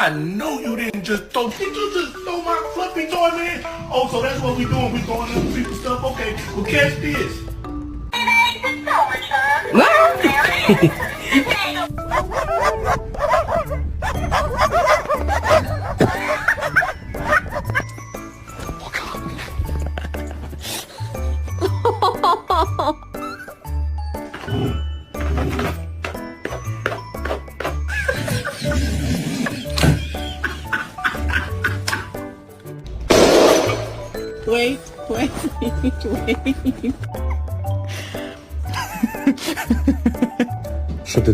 I know you didn't just throw. Did you just throw my fluffy toy, man? Oh, so that's what we doing. We throwing other people's stuff. Okay, well catch this. Wait. Що ти тут